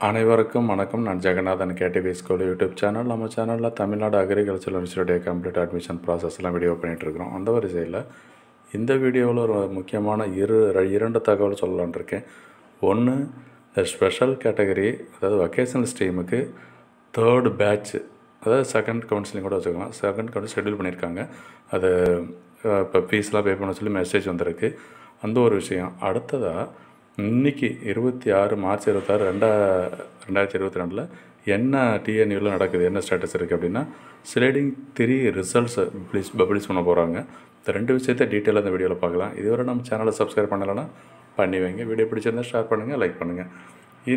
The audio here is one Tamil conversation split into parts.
அனைவருக்கும் வணக்கம். நான் Jaganathan KTV school YouTube channel. நம்ம சேனலில் தமிழ்நாடு அக்ரிகல்ச்சர் யூனிவர்சிட்டியுடைய கம்ப்ளீட் அட்மிஷன் ப்ராசஸ்லாம் வீடியோ பண்ணிகிட்ருக்கிறோம். அந்த வரிசையில் இந்த வீடியோவில் ஒரு முக்கியமான இரண்டு தகவல் சொல்லலான் இருக்கேன். ஒன்று, இந்த ஸ்பெஷல் கேட்டகரி, அதாவது வொகேஷனல் ஸ்ட்ரீமுக்கு தேர்டு பேட்ச், அதாவது செகண்ட் கவுன்சிலிங் கூட வச்சுக்கலாம், செகண்ட் கவுன்சில் ஷெட்யூல் பண்ணியிருக்காங்க. அது இப்போ ஃபீஸ்லாம் பே பண்ண சொல்லி மெசேஜ் வந்திருக்கு. அந்த ஒரு விஷயம். அடுத்ததாக இன்றைக்கி 26 மார்ச் 26 2022 என்ன டிஎன்யூவில் நடக்குது, என்ன ஸ்டேட்டஸ் இருக்குது அப்படின்னா, ஸ்லைடிங் 3 ரிசல்ட்ஸை பப்ளிஷ் பண்ண போகிறாங்க. இந்த ரெண்டு விஷயத்தை டீட்டெயிலாக இந்த வீடியோவில் பார்க்கலாம். இதுவரை நம்ம சேனலை சப்ஸ்கிரைப் பண்ணலைன்னா பண்ணி வைங்க. வீடியோ பிடிச்சிருந்தால் ஷேர் பண்ணுங்கள், லைக் பண்ணுங்கள்.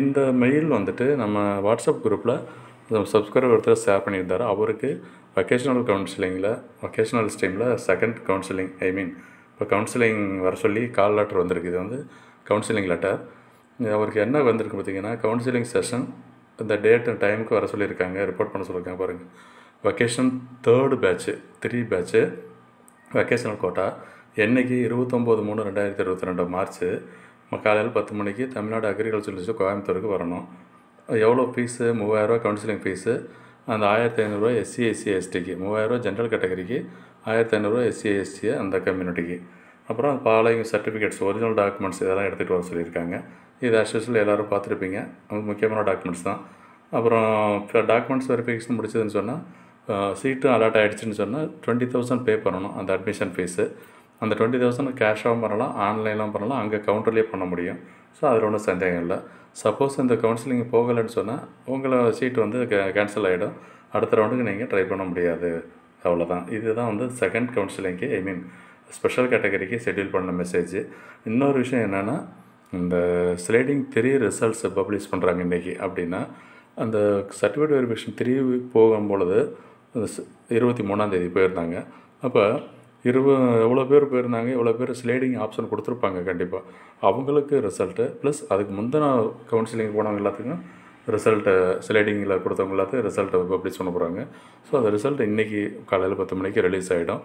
இந்த மெயில் வந்துட்டு நம்ம வாட்ஸ்அப் குரூப்பில் சப்ஸ்கிரைபர் ஒருத்தர் ஷேர் பண்ணியிருந்தார். அவருக்கு வொகேஷனல் ஸ்ட்ரீமில் செகண்ட் கவுன்சிலிங், இப்போ கவுன்சிலிங் வர சொல்லி கால் லெட்டர் வந்திருக்கு. இது வந்து கவுன்சிலிங் லெட்டர். அவருக்கு என்ன வந்திருக்கு பார்த்திங்கன்னா, கவுன்சிலிங் செஷன் இந்த டேட் அண்ட் டைமுக்கு வர சொல்லியிருக்காங்க, ரிப்போர்ட் பண்ண சொல்லியிருக்காங்க. பாருங்கள், vocation third batch 3 batch vocational quota என்றைக்கு 29/3/2022 மார்ச் காலையில் 10 மணிக்கு தமிழ்நாடு அக்ரிகல்ச்சர் யூனிவர்சிட்டி கோயம்புத்தூருக்கு வரணும். எவ்வளோ ஃபீஸு? 3000 counselling fees. அந்த 1500 எஸ்சி எஸ்சி எஸ்டிக்கு, 3000 ஜென்ரல் கேட்டகரிக்கு, 1500 எஸ்சி எஸ்சி அந்த கம்யூனிட்டிக்கு. அப்புறம் ஃபாலோயிங் சர்டிஃபிகேட்ஸ், ஒரிஜினல் டாக்குமெண்ட்ஸ் இதெல்லாம் எடுத்துகிட்டு வர சொல்லியிருக்காங்க. இது ஆஸ்யூஷுவல் எல்லோரும் பார்த்துருப்பீங்க, முக்கியமான டாக்குமெண்ட்ஸ் தான். அப்புறம் டாக்குமெண்ட்ஸ் வெரிஃபிகேஷன் முடிச்சதுன்னு சொன்னால், சீட்டும் அலாட் ஆகிடுச்சின்னு சொன்னால் 20,000 பே பண்ணணும், அந்த அட்மிஷன் ஃபீஸு. அந்த 20,000 கேஷாகவும் பண்ணலாம், ஆன்லைன்லாம் பண்ணலாம், அங்கே கவுண்டர்லேயே பண்ண முடியும். ஸோ அதில் ஒன்றும் சந்தேகம் இல்லை. சப்போஸ் இந்த கவுன்சிலிங் போகலைன்னு சொன்னால் உங்களை சீட்டு வந்து கேன்சல் ஆகிடும். அடுத்த ரவுண்டுக்கு நீங்கள் ட்ரை பண்ண முடியாது. அவ்வளோதான். இதுதான் வந்து செகண்ட் கவுன்சிலிங்க்கு ஸ்பெஷல் கேட்டகரிக்கு ஷெட்யூல் பண்ண மெசேஜ். இன்னொரு விஷயம் என்னென்னா, இந்த ஸ்லைடிங் 3 ரிசல்ட்ஸை பப்ளிஷ் பண்ணுறாங்க இன்றைக்கி. அப்படின்னா அந்த சர்டிஃபிகேட் வெரிஃபிகேஷன் 3 போகும்பொழுது 23ஆம் தேதி போயிருந்தாங்க. அப்போ எவ்வளோ பேர் போயிருந்தாங்க, எவ்வளோ பேர் ஸ்லைடிங் ஆப்ஷன் கொடுத்துருப்பாங்க கண்டிப்பாக. அவங்களுக்கு ரிசல்ட்டு ப்ளஸ் அதுக்கு முந்தின கவுன்சிலிங் போனவங்க எல்லாத்துக்கும் ரிசல்ட்டு, ஸ்லைடிங்கில் கொடுத்தவங்க எல்லாத்துக்கும் ரிசல்ட்டை பப்ளிஷ் பண்ண போகிறாங்க. ஸோ அந்த ரிசல்ட் இன்றைக்கி காலையில் 10 மணிக்கு ரிலீஸ் ஆகிடும்.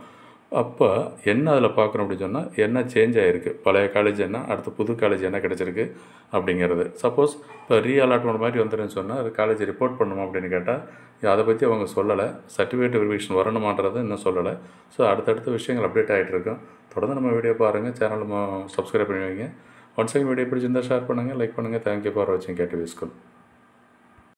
அப்போ என்ன அதில் பார்க்கணும் அப்படின்னு சொன்னால், என்ன சேஞ்ச் ஆகிருக்கு, பழைய காலேஜ் என்ன, அடுத்து புது காலேஜ் என்ன கிடச்சிருக்கு அப்படிங்கிறது. சப்போஸ் இப்போ அலாட்மெண்ட் மாதிரி வந்துருன்னு சொன்னால் அது காலேஜ் ரிப்போர்ட் பண்ணணுமா அப்படின்னு கேட்டால் அதை பற்றி அவங்க சொல்லலை. சர்டிஃபிகேட் வெரிஃபிகேஷன் வரணுமான்றது இன்னும் சொல்லலை. ஸோ அடுத்தடுத்த விஷயங்கள் அப்டேட் ஆகிட்டு இருக்கும். தொடர்ந்து நம்ம வீடியோ பாருங்கள், சேனல் சப்ஸ்கிரைப் பண்ணி வைங்க. ஒன்ஸ் வீடியோ பிடிச்சிருந்தால் ஷேர் பண்ணுங்கள், லைக் பண்ணுங்கள். தேங்க்யூ ஃபார் வாட்சிங் கேடிவி ஸ்கூல்.